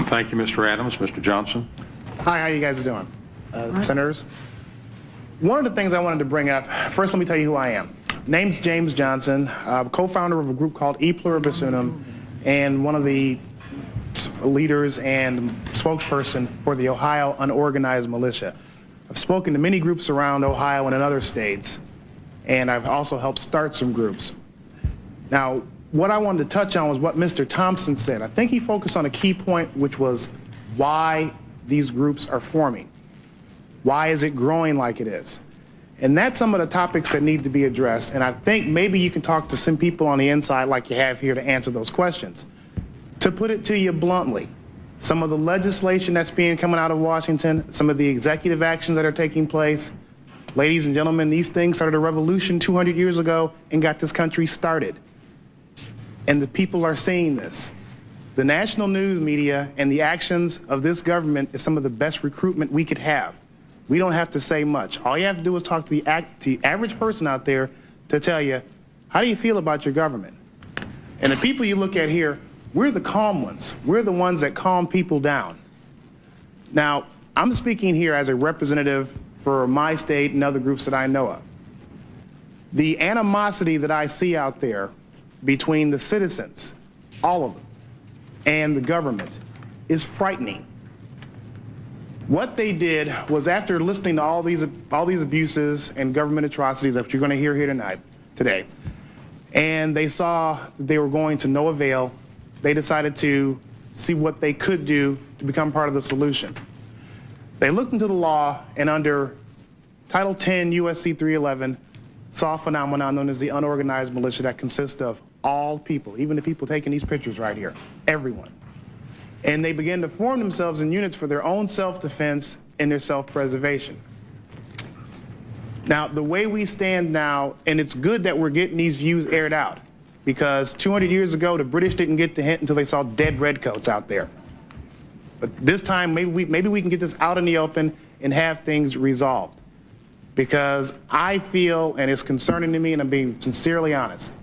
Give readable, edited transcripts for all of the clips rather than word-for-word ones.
Thank you, Mr. Adams. Mr. Johnson. Hi, how you guys doing? Senators? One of the things I wanted to bring up, first let me tell you who I am. Name's James Johnson, co-founder of a group called E Pluribus Unum, and one of the leaders and spokesperson for the Ohio Unorganized Militia. I've spoken to many groups around Ohio and in other states, and I've also helped start some groups. Now, what I wanted to touch on was what Mr. Thompson said. I think he focused on a key point, which was why these groups are forming. Why is it growing like it is? And that's some of the topics that need to be addressed. And I think maybe you can talk to some people on the inside like you have here to answer those questions. To put it to you bluntly, some of the legislation that's coming out of Washington, some of the executive actions that are taking place, ladies and gentlemen, these things started a revolution 200 years ago and got this country started. And the people are seeing this. The national news media and the actions of this government is some of the best recruitment we could have. We don't have to say much. All you have to do is talk to the average person out there to tell you, how do you feel about your government? And the people you look at here, we're the calm ones. We're the ones that calm people down. Now, I'm speaking here as a representative for my state and other groups that I know of. The animosity that I see out there between the citizens, all of them, and the government is frightening. What they did was, after listening to all these abuses and government atrocities that you're going to hear here today, and they saw that they were going to no avail, they decided to see what they could do to become part of the solution. They looked into the law, and under Title 10 USC 311 saw a phenomenon known as the unorganized militia that consists of all people, even the people taking these pictures right here, everyone. And they began to form themselves in units for their own self-defense and their self-preservation. Now, the way we stand now, and it's good that we're getting these views aired out, because 200 years ago, the British didn't get the hint until they saw dead redcoats out there. But this time, maybe we can get this out in the open and have things resolved. Because I feel, and it's concerning to me, and I'm being sincerely honest,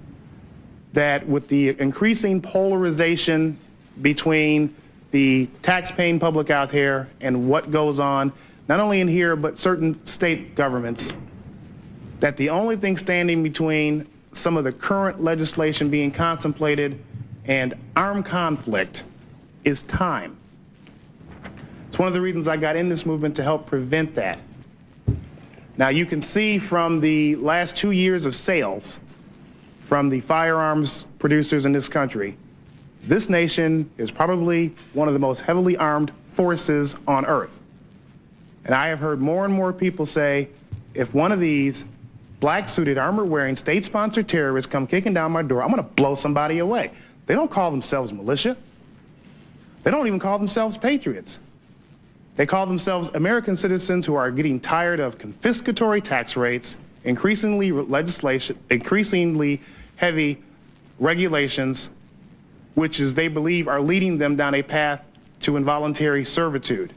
that with the increasing polarization between the tax-paying public out here and what goes on, not only in here, but certain state governments, that the only thing standing between some of the current legislation being contemplated and armed conflict is time. It's one of the reasons I got in this movement, to help prevent that. Now, you can see from the last 2 years of sales from the firearms producers in this country, this nation is probably one of the most heavily armed forces on earth. And I have heard more and more people say, if one of these black-suited, armor-wearing, state-sponsored terrorists come kicking down my door, I'm going to blow somebody away. They don't call themselves militia. They don't even call themselves patriots. They call themselves American citizens who are getting tired of confiscatory tax rates, increasingly heavy regulations, which is, they believe, are leading them down a path to involuntary servitude.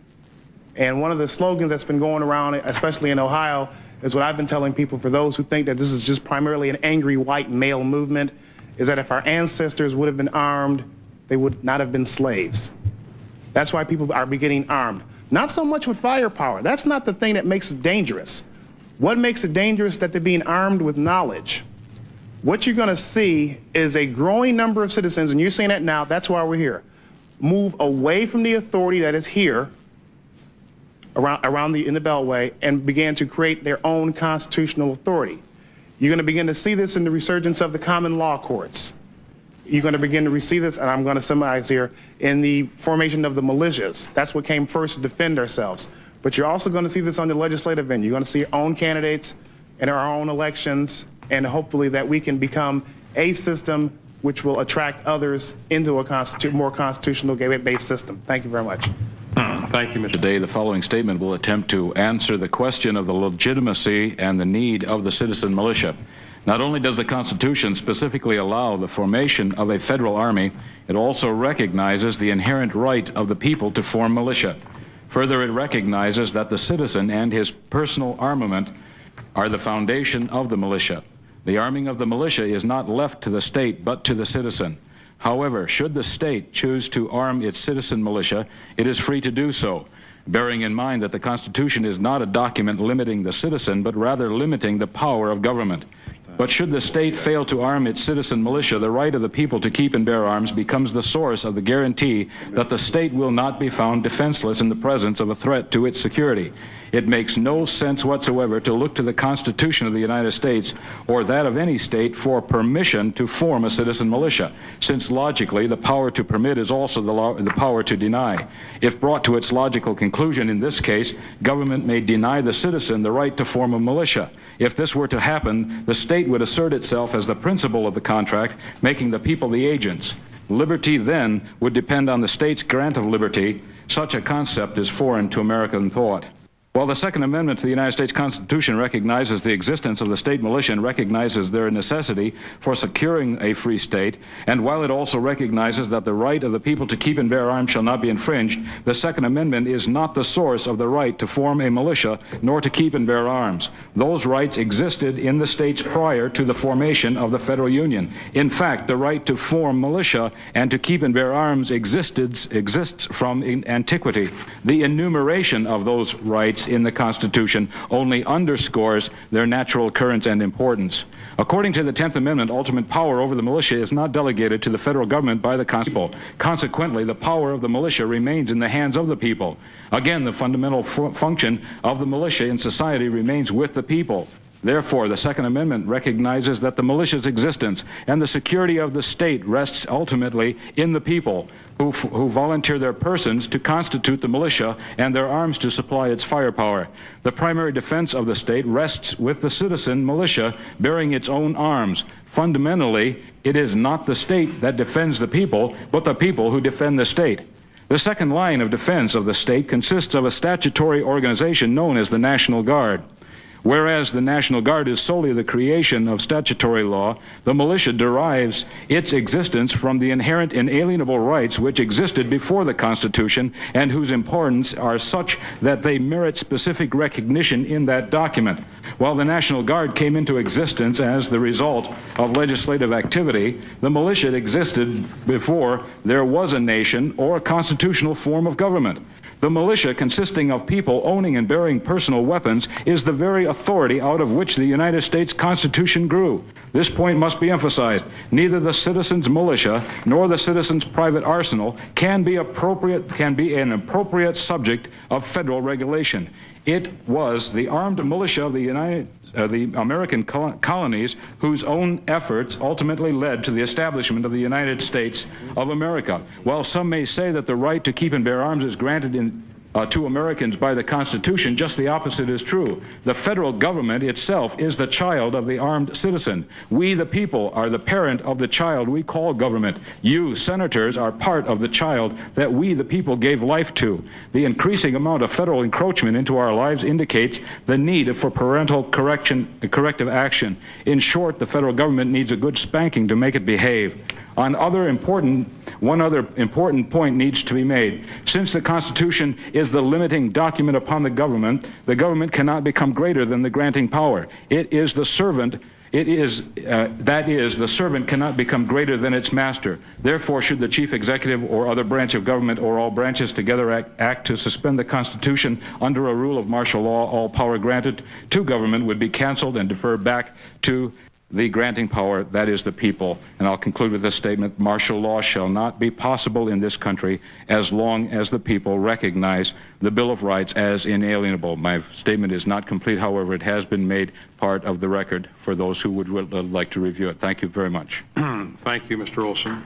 And one of the slogans that's been going around, especially in Ohio, is what I've been telling people, for those who think that this is just primarily an angry white male movement, is that if our ancestors would have been armed, they would not have been slaves. That's why people are getting armed. Not so much with firepower. That's not the thing that makes it dangerous. What makes it dangerous is that they're being armed with knowledge. What you're going to see is a growing number of citizens, and you're seeing that now, that's why we're here, move away from the authority that is here in the Beltway and began to create their own constitutional authority. You're going to begin to see this in the resurgence of the common law courts. You're going to begin to see this, and I'm going to summarize here, in the formation of the militias. That's what came first, to defend ourselves. But you're also going to see this on the legislative end. You're going to see your own candidates in our own elections, and hopefully that we can become a system which will attract others into a more constitutional-based system. Thank you very much. Thank you, Mr. Today, the following statement will attempt to answer the question of the legitimacy and the need of the citizen militia. Not only does the Constitution specifically allow the formation of a federal army, it also recognizes the inherent right of the people to form militia. Further, it recognizes that the citizen and his personal armament are the foundation of the militia. The arming of the militia is not left to the state, but to the citizen. However, should the state choose to arm its citizen militia, it is free to do so, bearing in mind that the Constitution is not a document limiting the citizen, but rather limiting the power of government. But should the state fail to arm its citizen militia, the right of the people to keep and bear arms becomes the source of the guarantee that the state will not be found defenseless in the presence of a threat to its security. It makes no sense whatsoever to look to the Constitution of the United States or that of any state for permission to form a citizen militia, since logically the power to permit is also the power to deny. If brought to its logical conclusion in this case, government may deny the citizen the right to form a militia. If this were to happen, the state would assert itself as the principal of the contract, making the people the agents. Liberty then would depend on the state's grant of liberty. Such a concept is foreign to American thought. While the Second Amendment to the United States Constitution recognizes the existence of the state militia and recognizes their necessity for securing a free state, and while it also recognizes that the right of the people to keep and bear arms shall not be infringed, the Second Amendment is not the source of the right to form a militia nor to keep and bear arms. Those rights existed in the states prior to the formation of the Federal Union. In fact, the right to form militia and to keep and bear arms exists from antiquity. The enumeration of those rights in the Constitution only underscores their natural occurrence and importance. According to the 10th Amendment, ultimate power over the militia is not delegated to the federal government by the Constitution. Consequently, the power of the militia remains in the hands of the people. Again, the fundamental function of the militia in society remains with the people. Therefore, the Second Amendment recognizes that the militia's existence and the security of the state rests ultimately in the people, who volunteer their persons to constitute the militia and their arms to supply its firepower. The primary defense of the state rests with the citizen militia bearing its own arms. Fundamentally, it is not the state that defends the people, but the people who defend the state. The second line of defense of the state consists of a statutory organization known as the National Guard. Whereas the National Guard is solely the creation of statutory law, the militia derives its existence from the inherent inalienable rights which existed before the Constitution and whose importance are such that they merit specific recognition in that document. While the National Guard came into existence as the result of legislative activity, the militia existed before there was a nation or a constitutional form of government. The militia, consisting of people owning and bearing personal weapons, is the very authority out of which the United States Constitution grew. This point must be emphasized. Neither the citizen's militia nor the citizen's private arsenal can be an appropriate subject of federal regulation. It was the armed militia of the American colonies whose own efforts ultimately led to the establishment of the United States of America. While some may say that the right to keep and bear arms is granted to Americans by the Constitution, just the opposite is true. The federal government itself is the child of the armed citizen. We, the people, are the parent of the child we call government. You, senators, are part of the child that we, the people, gave life to. The increasing amount of federal encroachment into our lives indicates the need for parental corrective action. In short, the federal government needs a good spanking to make it behave. One other important point needs to be made. Since the Constitution is the limiting document upon the government cannot become greater than the granting power. The servant cannot become greater than its master. Therefore, should the chief executive or other branch of government or all branches together act to suspend the Constitution under a rule of martial law, all power granted to government would be canceled and deferred back to the granting power, that is the people. And I'll conclude with this statement: martial law shall not be possible in this country as long as the people recognize the Bill of Rights as inalienable. My statement is not complete, however, it has been made part of the record for those who would like to review it. Thank you very much. Thank you, Mr. Olson.